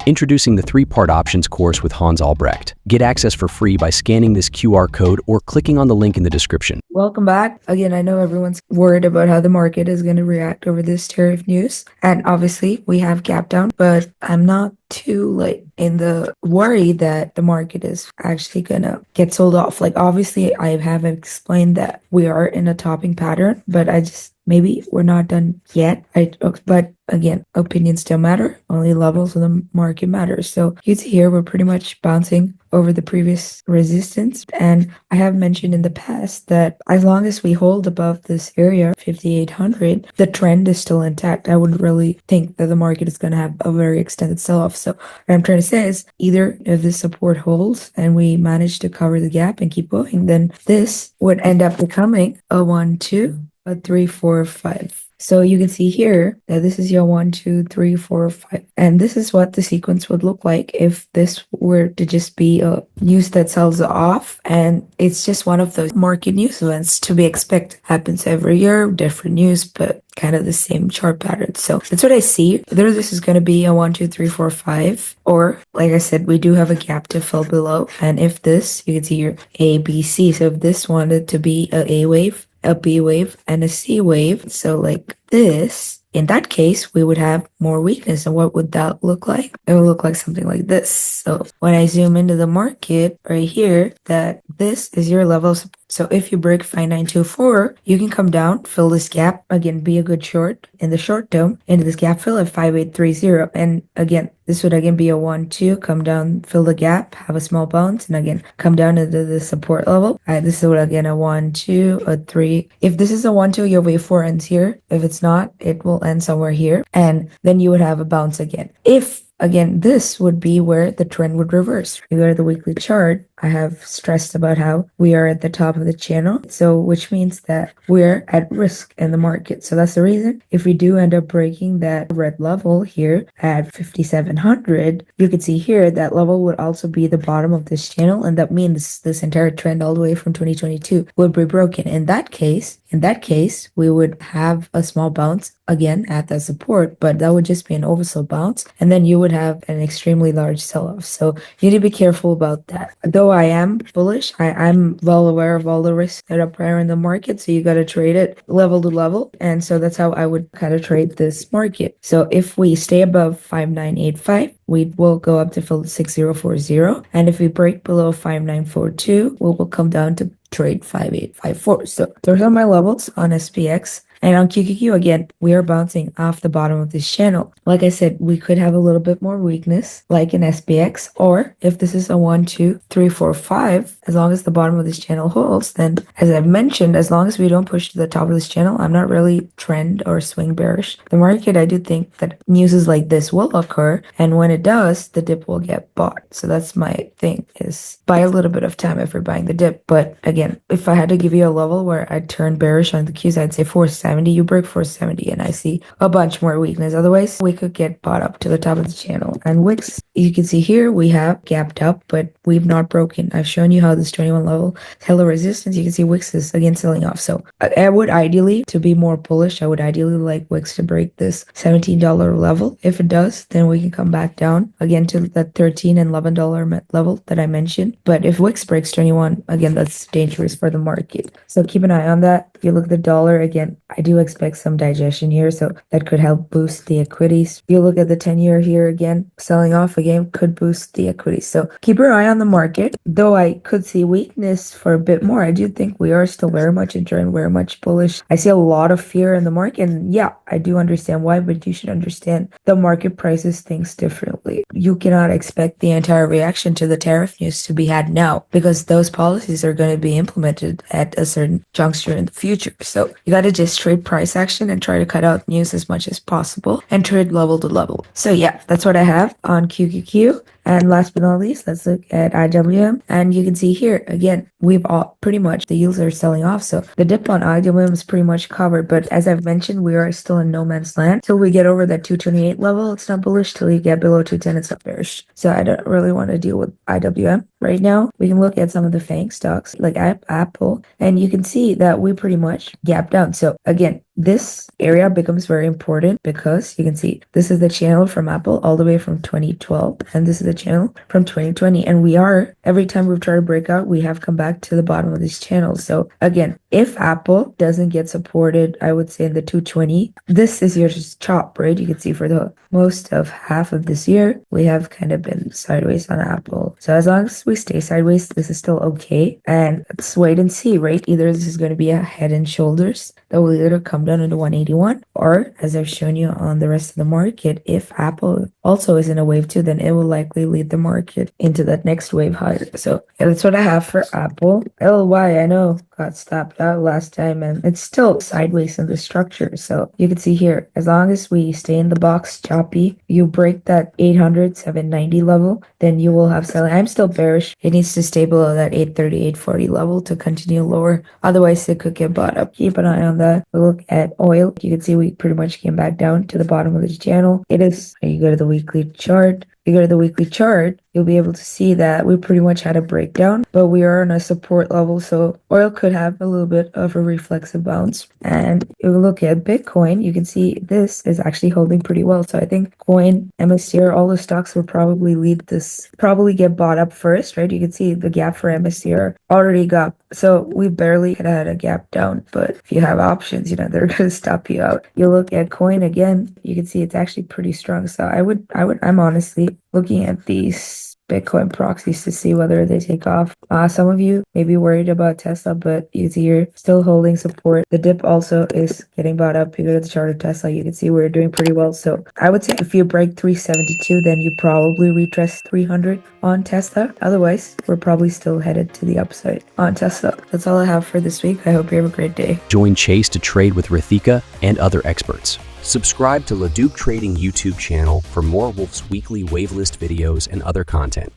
Introducing the 3-part options course with Hans Albrecht. Get access for free by scanning this QR code or clicking on the link in the description. Welcome back. Again, I know everyone's worried about how the market is going to react over this tariff news. And obviously, we have gap down, but I'm not too in the worry that the market is actually gonna get sold off. Obviously, I have explained that we are in a topping pattern, but maybe we're not done yet. But again, opinions don't matter. Only levels of the market matters. So you see here, we're pretty much bouncing over the previous resistance. And I have mentioned in the past that as long as we hold above this area, 5,800, the trend is still intact. I wouldn't really think that the market is going to have a very extended sell-off. So what I'm trying to say is either if this support holds and we manage to cover the gap and keep going, then this would end up becoming a 1, 2, a 3, 4, 5. So you can see here that this is your 1, 2, 3, 4, 5. And this is what the sequence would look like if this were to just be a news that sells off. And it's just one of those market news events to be expected. Happens every year, different news, but kind of the same chart pattern. So that's what I see. Either this is going to be a 1, 2, 3, 4, 5, or like I said, we do have a gap to fill below. And if this, you can see here A, B, C. So if this wanted to be a wave, a B wave, and a C wave, so like this, in that case, we would have more weakness. And what would that look like? It would look like something like this. So when I zoom into the market right here, that this is your level of support. So if you break 5924, you can come down, fill this gap, again, be a good short in the short term, into this gap fill at 5830. And again, this would again be a 1, 2, come down, fill the gap, have a small bounce, and again, come down into the support level. This is again a 1, 2, a 3. If this is a 1, 2, your wave 4 ends here. If it's not, it will end somewhere here. And then you would have a bounce again. Again, this would be where the trend would reverse. You go to the weekly chart, I have stressed about how we are at the top of the channel. So, which means that we're at risk in the market. So that's the reason if we do end up breaking that red level here at 5,700, you can see here that level would also be the bottom of this channel. And that means this entire trend all the way from 2022 would be broken. In that case, we would have a small bounce again at the support, but that would just be an oversold bounce. And then you would have an extremely large sell-off. So you need to be careful about that. Though I am bullish, I'm well aware of all the risks that are prior in the market. So you got to trade it level to level. And so that's how I would kind of trade this market. So if we stay above 5985, we will go up to fill 6040. And if we break below 5942, we will come down to trade 5854. So those are my levels on SPX. And on QQQ, again, we are bouncing off the bottom of this channel. Like I said, we could have a little bit more weakness, like in SPX, or if this is a 1, 2, 3, 4, 5, as long as the bottom of this channel holds, then as I've mentioned, as long as we don't push to the top of this channel, I'm not really trend or swing bearish. The market, I do think that news like this will occur, and when it does, the dip will get bought. So that's my thing, is buy a little bit of time if you're buying the dip. But again, if I had to give you a level where I'd turn bearish on the Qs, I'd say 470. You break 470 and I see a bunch more weakness. Otherwise, we could get bought up to the top of the channel. And wicks, you can see here, we have gapped up, but we've not broken. I've shown you how this 21 level held a resistance. You can see wicks is again selling off. So I would ideally, to be more bullish, I would ideally like wicks to break this $17 level. If it does, then we can come back down again to that $13 and $11 level that I mentioned. But if wicks breaks 21, again, that's dangerous for the market. So keep an eye on that. If you look at the dollar, again, I do expect some digestion here, so that could help boost the equities. If you look at the 10-year here again, selling off again could boost the equities. So keep your eye on the market. Though I could see weakness for a bit more, I do think we are still very much in trend, very much bullish. I see a lot of fear in the market, and yeah, I do understand why, but you should understand the market prices things differently. You cannot expect the entire reaction to the tariff news to be had now, because those policies are going to be implemented at a certain juncture in the future. So you got to just trade price action and try to cut out news as much as possible and trade level to level. So yeah, that's what I have on QQQ. And last but not least, let's look at IWM. And you can see here, again, we've all pretty much, the yields are selling off. So the dip on IWM is pretty much covered. But as I've mentioned, we are still in no man's land. Till we get over that 228 level, it's not bullish. Till you get below 210, it's not bearish. So I don't really want to deal with IWM right now. We can look at some of the FANG stocks like Apple, and you can see that we pretty much gapped down. So again, this area becomes very important because you can see this is the channel from Apple all the way from 2012, and this is the channel from 2020. And every time we've tried to break out, we have come back to the bottom of this channel. So again, if Apple doesn't get supported, I would say in the 220, this is your chop, right? You can see for the most of half of this year, we have kind of been sideways on Apple. So as long as we stay sideways, this is still okay. And let's wait and see, right? Either this is going to be a head and shoulders that will either come down into 181, or as I've shown you on the rest of the market, if Apple also is in a wave 2, then it will likely lead the market into that next wave higher. So yeah, that's what I have for Apple. LLY, I know, got stopped out last time, and it's still sideways in the structure. So you can see here, as long as we stay in the box choppy, you break that 800, 790 level, then you will have selling. I'm still bearish. It needs to stay below that 830, 840 level to continue lower. Otherwise, it could get bought up. Keep an eye on that. We look at oil. You can see we pretty much came back down to the bottom of this channel. You go to the weekly chart. You go to the weekly chart, you'll be able to see that we pretty much had a breakdown, but we are on a support level. So oil could have a little bit of a reflexive bounce. And if you look at Bitcoin, you can see this is actually holding pretty well. So I think Coin, MSCR, all the stocks will probably get bought up first, right? You can see the gap for MSCR already got, so we barely had a gap down, but if you have options, they're going to stop you out. You look at Coin again, you can see it's actually pretty strong. So I'm honestly looking at these Bitcoin proxies to see whether they take off. Some of you may be worried about Tesla, but you see you're still holding support. The dip also is getting bought up. You go to the chart of Tesla, you can see we're doing pretty well. So I would say if you break 372, then you probably retest 300 on Tesla. Otherwise, we're probably still headed to the upside on Tesla. That's all I have for this week. I hope you have a great day. Join Chase to trade with Rithika and other experts. Subscribe to LaDuc Trading YouTube channel for more Wolf's weekly wave list videos and other content.